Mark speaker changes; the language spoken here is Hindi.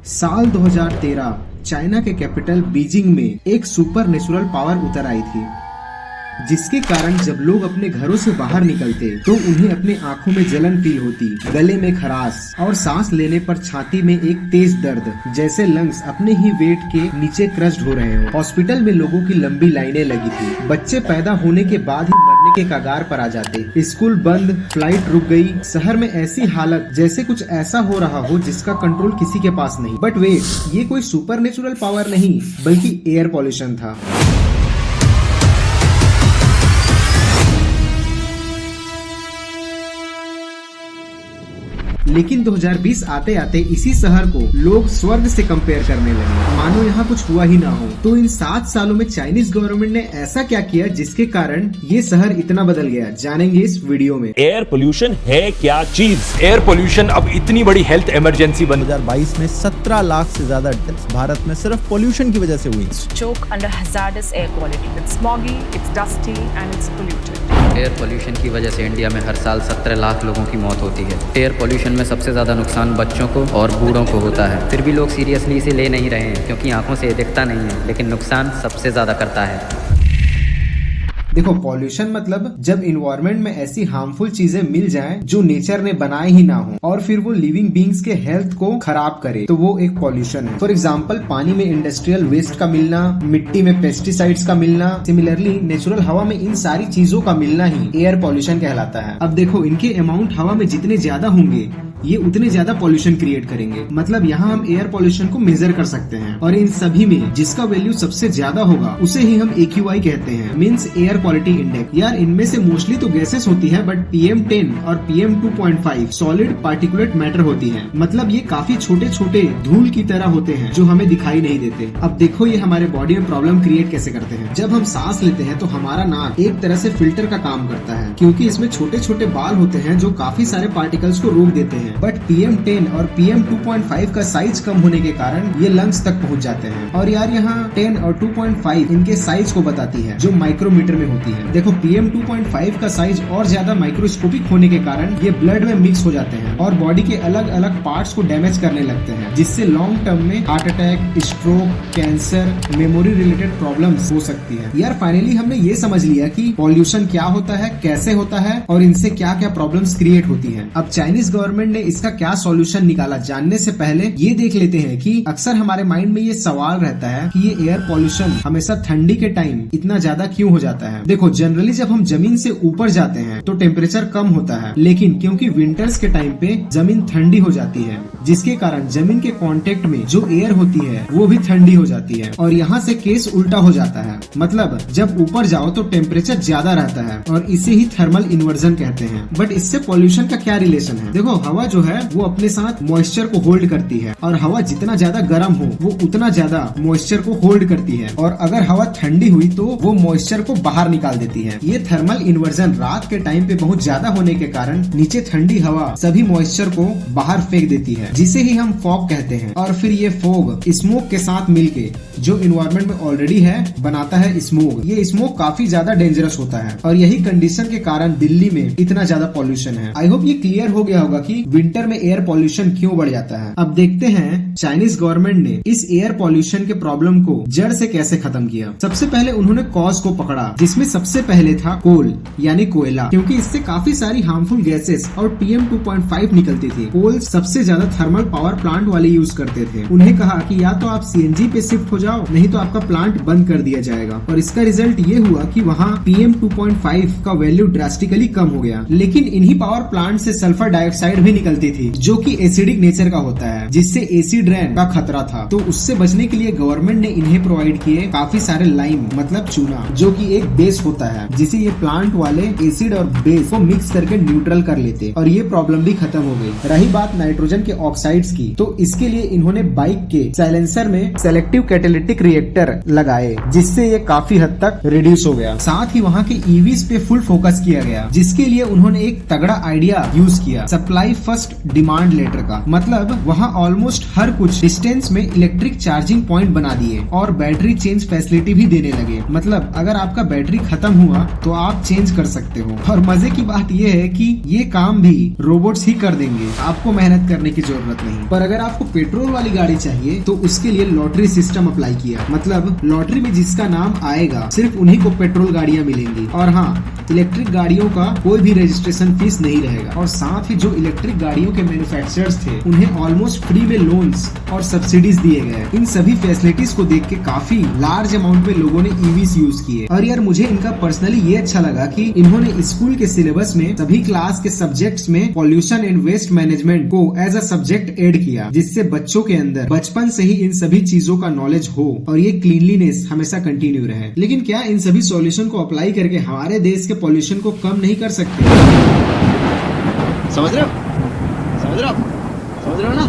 Speaker 1: साल 2013 चाइना के कैपिटल बीजिंग में एक सुपर नेचुरल पावर उतर आई थी, जिसके कारण जब लोग अपने घरों से बाहर निकलते तो उन्हें अपने आंखों में जलन फील होती, गले में खराश और सांस लेने पर छाती में एक तेज दर्द, जैसे लंग्स अपने ही वेट के नीचे क्रश्ड हो रहे हो। हॉस्पिटल में लोगों की लंबी लाइनें लगी थी। बच्चे पैदा होने के बाद ही मरने के कगार पर आ जाते। स्कूल बंद, फ्लाइट रुक गई। शहर में ऐसी हालत जैसे कुछ ऐसा हो रहा हो जिसका कंट्रोल किसी के पास नहीं। बट वेट, ये कोई सुपर नेचुरल पावर नहीं बल्कि एयर पॉल्यूशन था। लेकिन 2020 आते आते इसी शहर को लोग स्वर्ग से कंपेयर करने लगे, मानो यहाँ कुछ हुआ ही ना हो। तो इन 7 सालों में चाइनीज गवर्नमेंट ने ऐसा क्या किया जिसके कारण ये शहर इतना बदल गया, जानेंगे इस वीडियो में।
Speaker 2: एयर पोल्यूशन है क्या चीज? एयर पोल्यूशन अब इतनी बड़ी हेल्थ इमरजेंसी बन
Speaker 3: 2022 में 17 लाख से ज्यादा डेथ्स भारत में सिर्फ पोल्यूशन की वजह से हुई।
Speaker 4: Choke under hazardous air quality. It's smoggy, it's dusty and it's polluted.
Speaker 5: Air pollution की वजह से इंडिया में हर साल 17 लाख लोगों की मौत होती है। एयर पोल्यूशन में सबसे ज़्यादा नुकसान बच्चों को और बूढ़ों को होता है। फिर भी लोग सीरियसली इसे ले नहीं रहे हैं क्योंकि आंखों से दिखता नहीं है, लेकिन नुकसान सबसे ज़्यादा करता है।
Speaker 1: देखो, पॉल्यूशन मतलब जब इन्वायरमेंट में ऐसी हार्मफुल चीजें मिल जाएं जो नेचर ने बनाए ही ना हो और फिर वो लिविंग बींग्स के हेल्थ को खराब करे, तो वो एक पॉल्यूशन है। फॉर एग्जांपल, पानी में इंडस्ट्रियल वेस्ट का मिलना, मिट्टी में पेस्टिसाइड्स का मिलना, सिमिलरली नेचुरल हवा में इन सारी चीजों का मिलना ही एयर पॉल्यूशन कहलाता है। अब देखो, इनके अमाउंट हवा में जितने ज्यादा होंगे ये उतने ज्यादा पॉल्यूशन क्रिएट करेंगे। मतलब यहाँ हम एयर पॉल्यूशन को मेजर कर सकते हैं और इन सभी में जिसका वैल्यू सबसे ज्यादा होगा उसे ही हम AQI कहते हैं, मींस एयर क्वालिटी इंडेक्स। यार, इनमें से मोस्टली तो गैसेस होती है, बट PM10 और PM2.5 सॉलिड पार्टिकुलेट मैटर होती है। मतलब ये काफी छोटे छोटे धूल की तरह होते हैं जो हमें दिखाई नहीं देते। अब देखो, ये हमारे बॉडी में प्रॉब्लम क्रिएट कैसे करते हैं। जब हम सांस लेते हैं तो हमारा नाक एक तरह से फिल्टर का काम करता है, क्योंकि इसमें छोटे छोटे बाल होते हैं जो काफी सारे पार्टिकल्स को रोक देते हैं। बट PM10 और PM2.5 का साइज कम होने के कारण ये लंग्स तक पहुंच जाते हैं। और यार, यहाँ 10 और 2.5 इनके साइज को बताती है जो माइक्रोमीटर में होती है। देखो, PM2.5 का साइज और ज्यादा माइक्रोस्कोपिक होने के कारण ये ब्लड में मिक्स हो जाते हैं और बॉडी के अलग अलग पार्ट्स को डैमेज करने लगते हैं, जिससे लॉन्ग टर्म में heart attack, stroke, cancer, memory related problems हो सकती है। यार, फाइनली हमने ये समझ लिया कि पॉल्यूशन क्या होता है, कैसे होता है और इनसे क्या क्या प्रॉब्लम्स क्रिएट होती है। अब चाइनीज गवर्नमेंट ने इसका क्या सॉल्यूशन निकाला, जानने से पहले ये देख लेते हैं कि अक्सर हमारे माइंड में ये सवाल रहता है कि ये एयर पॉल्यूशन हमेशा ठंडी के टाइम इतना ज्यादा क्यों हो जाता है। देखो, जनरली जब हम जमीन से ऊपर जाते हैं तो टेम्परेचर कम होता है, लेकिन क्योंकि विंटर्स के टाइम पे जमीन ठंडी हो जाती है, जिसके कारण जमीन के कांटेक्ट में जो एयर होती है वो भी ठंडी हो जाती है। और यहाँ से केस उल्टा हो जाता है। मतलब जब ऊपर जाओ तो टेम्परेचर ज्यादा रहता है और इसे ही थर्मल इन्वर्जन कहते हैं। बट इससे पॉल्यूशन का क्या रिलेशन है? देखो, हवा जो है वो अपने साथ मॉइस्चर को होल्ड करती है और हवा जितना ज्यादा गर्म हो वो उतना ज्यादा मॉइस्चर को होल्ड करती है, और अगर हवा ठंडी हुई तो वो मॉइस्चर को बाहर निकाल देती है। ये थर्मल इन्वर्जन रात के टाइम पे बहुत ज्यादा होने के कारण नीचे ठंडी हवा सभी मॉइस्चर को बाहर फेंक देती है, जिसे ही हम फॉग कहते हैं। और फिर ये फॉग स्मोक के साथ मिलके जो इन्वायरमेंट में ऑलरेडी है बनाता है स्मोक। ये स्मोक काफी ज्यादा डेंजरस होता है और यही कंडीशन के कारण दिल्ली में इतना ज्यादा पॉल्यूशन है। आई होप ये क्लियर हो गया होगा कि विंटर में एयर पॉल्यूशन क्यों बढ़ जाता है। अब देखते हैं चाइनीज गवर्नमेंट ने इस एयर पॉल्यूशन के प्रॉब्लम को जड़ से कैसे खत्म किया। सबसे पहले उन्होंने कॉज को पकड़ा, जिसमें सबसे पहले था कोल यानी कोयला, क्योंकि इससे काफी सारी हार्मफुल गैसेस और PM2.5 निकलती थी। कोल सबसे ज्यादा थर्मल पावर प्लांट वाले यूज करते थे। उन्हें कहा कि या तो आप CNG पे शिफ्ट हो जाओ, नहीं तो आपका प्लांट बंद कर दिया जाएगा। और इसका रिजल्ट ये हुआ कि वहाँ PM2.5 का वैल्यू ड्रास्टिकली कम हो गया। लेकिन इन्हीं पावर प्लांट से सल्फर डाइऑक्साइड भी निकलती थी, जो कि एसिडिक नेचर का होता है, जिससे एसिड रेन का खतरा था। तो उससे बचने के लिए गवर्नमेंट ने इन्हें प्रोवाइड किए काफी सारे लाइम मतलब चूना, जो कि एक बेस होता है, जिसे ये प्लांट वाले एसिड और बेस को मिक्स करके न्यूट्रल कर लेते और ये प्रॉब्लम भी खत्म हो गई। रही बात नाइट्रोजन के ऑक्साइड्स की, तो इसके लिए इन्होंने बाइक के साइलेंसर में सेलेक्टिव कैटालिटिक रिएक्टर लगाए, जिससे ये काफी हद तक रिड्यूस हो गया। साथ ही वहाँ के EVs पे फुल फोकस किया गया, जिसके लिए उन्होंने एक तगड़ा आइडिया यूज किया, supply first first demand later का। मतलब वहाँ ऑलमोस्ट हर कुछ डिस्टेंस में इलेक्ट्रिक चार्जिंग पॉइंट बना दिए और बैटरी चेंज फैसिलिटी भी देने लगे। मतलब अगर आपका बैटरी खत्म हुआ तो आप चेंज कर सकते हो। और मजे की बात यह है कि ये काम भी रोबोट्स ही कर देंगे, आपको मेहनत करने की जरूरत नहीं। पर अगर आपको पेट्रोल वाली गाड़ी चाहिए तो उसके लिए लॉटरी सिस्टम अप्लाई किया। मतलब लॉटरी में जिसका नाम आएगा सिर्फ उन्हीं को पेट्रोल गाड़ियां मिलेंगी। और हाँ, इलेक्ट्रिक गाड़ियों का कोई भी रजिस्ट्रेशन फीस नहीं रहेगा। और साथ ही जो इलेक्ट्रिक गाड़ियों के मैन्युफैक्चरर्स थे उन्हें ऑलमोस्ट फ्री में लोन्स और सब्सिडीज दिए गए। इन सभी फैसिलिटीज को देख के काफी लार्ज अमाउंट में लोगों ने ईवीज यूज किए। और यार मुझे इनका पर्सनली ये अच्छा लगा कि इन्होंने स्कूल के सिलेबस में सभी क्लास के सब्जेक्ट्स में पॉल्यूशन एंड वेस्ट मैनेजमेंट को एज अ सब्जेक्ट ऐड किया, जिससे बच्चों के अंदर बचपन से ही इन सभी चीजों का नॉलेज हो और ये क्लीनलीनेस हमेशा कंटिन्यू रहे। लेकिन क्या इन सभी सॉल्यूशन को अप्लाई करके हमारे देश के पॉल्यूशन को कम नहीं कर सकते? समझ रहे हो ना?